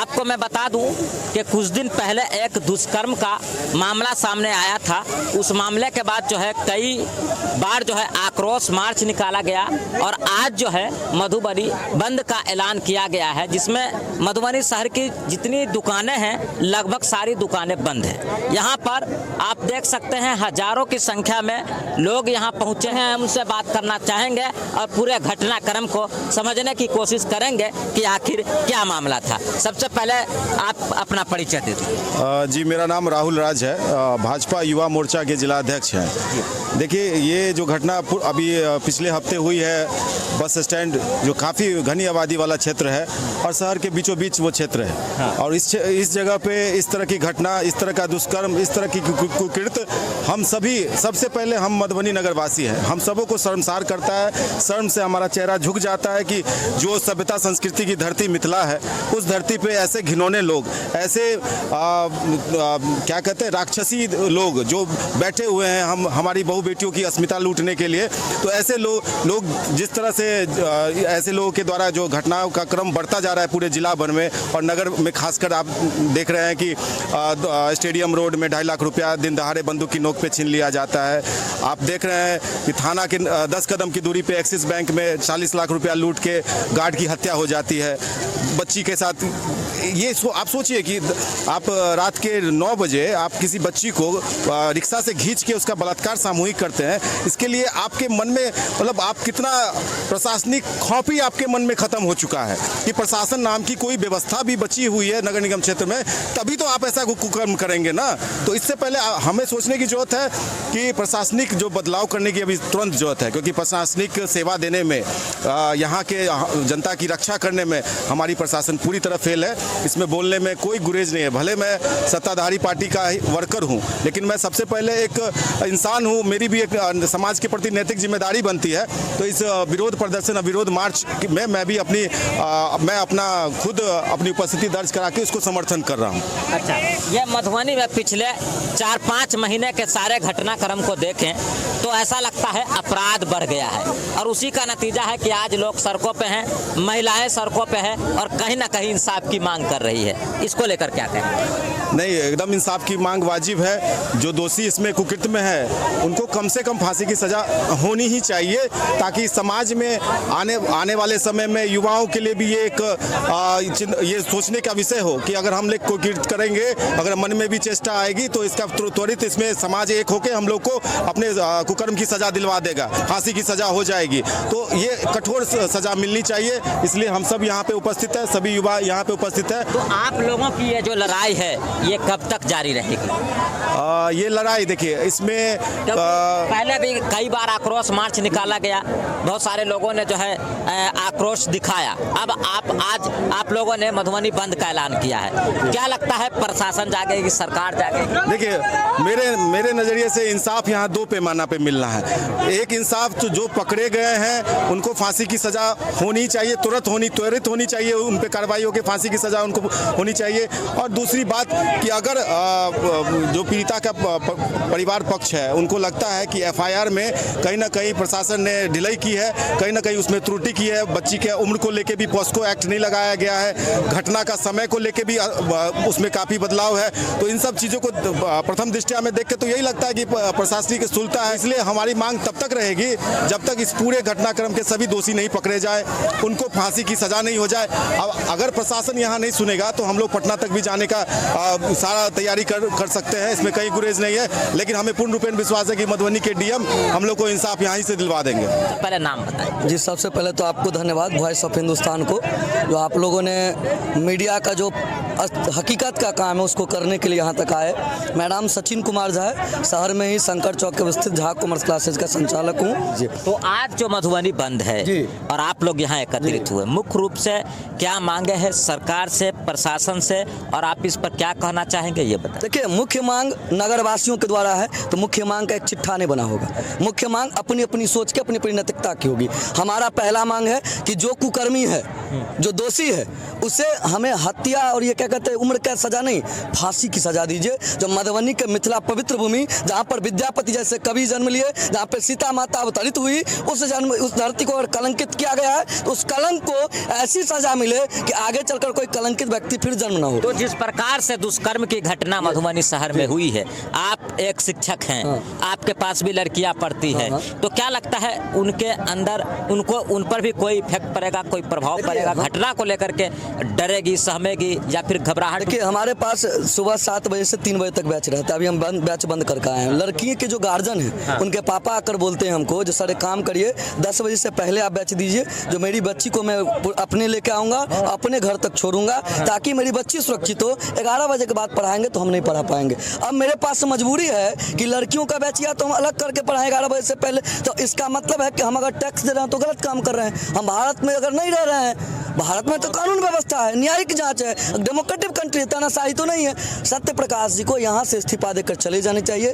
आपको मैं बता दूं कि कुछ दिन पहले एक दुष्कर्म का मामला सामने आया था। उस मामले के बाद जो है कई बार जो है आक्रोश मार्च निकाला गया और आज जो है मधुबनी बंद का ऐलान किया गया है, जिसमें मधुबनी शहर की जितनी दुकानें हैं लगभग सारी दुकानें बंद हैं। यहाँ पर आप देख सकते हैं हजारों की संख्या में लोग यहाँ पहुँचे हैं। हम उनसे बात करना चाहेंगे और पूरे घटनाक्रम को समझने की कोशिश करेंगे कि आखिर क्या मामला था। सबसे पहले आप अपना परिचय दे दीजिए। जी, मेरा नाम राहुल राज है, भाजपा युवा मोर्चा के जिला अध्यक्ष हैं। देखिए, ये जो घटना अभी पिछले हफ्ते हुई है, बस स्टैंड जो काफ़ी घनी आबादी वाला क्षेत्र है और शहर के बीचों बीच वो क्षेत्र है। और इस जगह पे इस तरह की घटना, इस तरह का दुष्कर्म, इस तरह की कुकृत्य हम सभी, सबसे पहले हम मधुबनी नगरवासी हैं, हम सबों को शर्मसार करता है। शर्म से हमारा चेहरा झुक जाता है कि जो सभ्यता संस्कृति की धरती मिथिला है, उस धरती पे ऐसे घिनौने लोग, ऐसे क्या कहते हैं, राक्षसी लोग जो बैठे हुए हैं हमारी बहू बेटियों की अस्मिता लूटने के लिए। तो ऐसे लोग जिस तरह से ऐसे लोगों के द्वारा जो घटनाओं का क्रम बढ़ता जा रहा है पूरे जिला भर में और नगर में, खासकर आप देख रहे हैं कि स्टेडियम रोड में 2.5 लाख रुपया दिन दहाड़े बंदूक की नोक पे छीन लिया जाता है। आप देख रहे हैं कि थाना के 10 कदम की दूरी पे एक्सिस बैंक में 40 लाख रुपया लूट के गार्ड की हत्या हो जाती है बच्ची के साथ। ये आप सोचिए कि आप रात के 9 बजे आप किसी बच्ची को रिक्शा से खींच के उसका बलात्कार सामूहिक करते हैं। इसके लिए आपके मन में, मतलब आप कितना प्रशासनिक खौफ ही आपके मन में खत्म हो चुका है कि प्रशासन नाम की कोई व्यवस्था भी बची हुई है नगर निगम क्षेत्र में, तभी तो आप ऐसा कुकर्म करेंगे ना। तो इससे पहले हमें सोचने की जरूरत है कि प्रशासनिक जो बदलाव करने की अभी तुरंत जरूरत है, क्योंकि प्रशासनिक सेवा देने में, यहाँ के जनता की रक्षा करने में हमारी प्रशासन पूरी तरह फेल है। इसमें बोलने में कोई गुरेज नहीं है। भले मैं सत्ताधारी पार्टी का वर्कर हूँ, लेकिन मैं सबसे पहले एक इंसान हूँ, मेरी भी एक समाज के प्रति नैतिक जिम्मेदारी बनती है। तो इस विरोध प्रदर्शन, विरोध मार्च में मैं भी मैं अपना खुद अपनी उपस्थिति दर्ज करा के उसको समर्थन कर रहा हूँ। अच्छा, ये मधुबनी में पिछले 4-5 महीने के सारे घटनाक्रम को देखें तो ऐसा लगता है अपराध बढ़ गया है और उसी का नतीजा है कि आज लोग सड़कों पे हैं, महिलाएं सड़कों पे हैं और कहीं ना कहीं इंसाफ की मांग कर रही है। इसको लेकर क्या कहें? नहीं, एकदम इंसाफ की मांग वाजिब है। जो दोषी इसमें कुकृत्य में है उनको कम से कम फांसी की सजा होनी ही चाहिए, ताकि समाज में आने वाले समय में युवाओं के लिए भी ये एक ये सोचने का विषय हो कि अगर हम लोग कुकृत्य करेंगे, अगर मन में भी चेष्टा आएगी तो इसका त्वरित इसमें समाज एक होकर हम लोग को अपने कुकर्म की सजा दिलवा देगा, फांसी की सजा हो जाएगी। तो ये कठोर सजा मिलनी चाहिए। इसलिए हम सब यहाँ पे उपस्थित है, सभी युवा यहाँ पे उपस्थित है। तो आप लोगों की ये जो लड़ाई है ये कब तक जारी रहेगी? ये लड़ाई देखिए, इसमें पहले भी कई बार आक्रोश मार्च निकाला गया, बहुत सारे लोगों ने जो है आक्रोश दिखाया। अब आज आप लोगों ने मधुबनी बंद का ऐलान किया है। क्या लगता है, प्रशासन जागेगी, सरकार जागेगी? देखिए, मेरे नज़रिए से इंसाफ यहाँ 2 पैमाना पे मिलना है। एक इंसाफ तो जो पकड़े गए हैं उनको फांसी की सजा होनी चाहिए, त्वरित होनी चाहिए, उन पे कार्रवाई होकर फांसी की सजा उनको होनी चाहिए। और दूसरी बात कि अगर जो पीड़िता का परिवार पक्ष है उनको लगता है कि FIR में कहीं ना कहीं प्रशासन ने ढिलाई की है, कहीं ना कहीं उसमें त्रुटि की है, बच्ची के उम्र को लेके भी पॉस्को एक्ट नहीं लगाया गया है, घटना का समय को लेके भी उसमें काफ़ी बदलाव है, तो इन सब चीज़ों को प्रथम दृष्टया में देख के तो यही लगता है कि प्रशासनिक स्थूलता है। इसलिए हमारी मांग तब तक रहेगी जब तक इस पूरे घटनाक्रम के सभी दोषी नहीं पकड़े जाए, उनको फांसी की सजा नहीं हो जाए। अब अगर प्रशासन यहाँ नहीं सुनेगा तो हम लोग पटना तक भी जाने का सारा तैयारी कर सकते हैं, इसमें कहीं गुरेज नहीं है। लेकिन हमें पूर्ण रूपेण विश्वास है कि मधुबनी के DM हम लोग को इंसाफ यहाँ से दिलवा देंगे। पहले नाम बताएं। जी, सबसे पहले तो आपको धन्यवाद वॉइस ऑफ हिंदुस्तान को, जो आप लोगों ने मीडिया का जो हकीकत का काम है उसको करने के लिए यहाँ तक आए। मेरा नाम सचिन कुमार झा है, शहर में ही शंकर चौक के स्थित झा कॉमर्स क्लासेज का संचालक हूँ जी। तो आज जो मधुबनी बंद है जी, और आप लोग यहाँ एकत्रित हुए, मुख्य रूप से क्या मांगे हैं सरकार से, प्रशासन से, और आप इस पर क्या कहना चाहेंगे ये बताएं। देखिए, मुख्य मांग नगरवासियों के द्वारा है तो मुख्य मांग का एक चिट्ठा नहीं बना होगा। मुख्य मांग अपनी अपनी सोच के अपनी अपनी नैतिकता की होगी। हमारा पहला मांग है कि जो कुकर्मी है, जो दोषी है, उसे हमें हत्या और ये क्या कहते हैं उम्र कैद सजा नहीं, फांसी की सजा दीजिए। जो मधुबनी के मिथिला पवित्र भूमि, जहाँ पर विद्यापति जैसे कवि जन्म लिए, जहाँ पर सीता माता अवतरित हुई, उस धरती को अगर कलंकित किया गया है तो उस कलंक को ऐसी सजा मिले कि आगे चलकर कोई कलंकित व्यक्ति फिर जन्म ना हो। तो जिस प्रकार से दुष्कर्म की घटना मधुबनी शहर में हुई है, आप एक शिक्षक हैं, आपके पास भी लड़कियां पढ़ती हैं, तो क्या लगता है उनके अंदर उन पर भी कोई इफेक्ट पड़ेगा, कोई प्रभाव पड़ेगा? घटना को लेकर के डरेगी, सहमेगी या फिर घबराहट? देखिए, हमारे पास सुबह 7 बजे से 3 बजे तक बैच रहता है। अभी हम बैच बंद करके आए हैं। लड़की के जो गार्जियन हैं, उनके पापा आकर बोलते हैं हमको, जो सर एक काम करिए, 10 बजे से पहले आप बैच दीजिए, जो मेरी बच्ची को मैं अपने लेके आऊँगा, अपने घर तक छोड़ूंगा, ताकि मेरी बच्ची सुरक्षित हो। 11 बजे के बाद पढ़ाएंगे तो हम नहीं पढ़ा पाएंगे। अब मेरे पास मजबूरी है कि लड़कियों का बैच या तो हम अलग करके पढ़ाएं 11 बजे से पहले, तो इसका मतलब है कि हम अगर टैक्स दे रहे हैं तो गलत काम कर रहे हैं। हम भारत में अगर नहीं रह रहे हैं, भारत में तो कानून व्यवस्था है, न्यायिक जांच है, डेमोक्रेटिक कंट्री, तानाशाही तो नहीं है। सत्य प्रकाश जी को यहाँ से इस्तीफा देकर चले जाने चाहिए।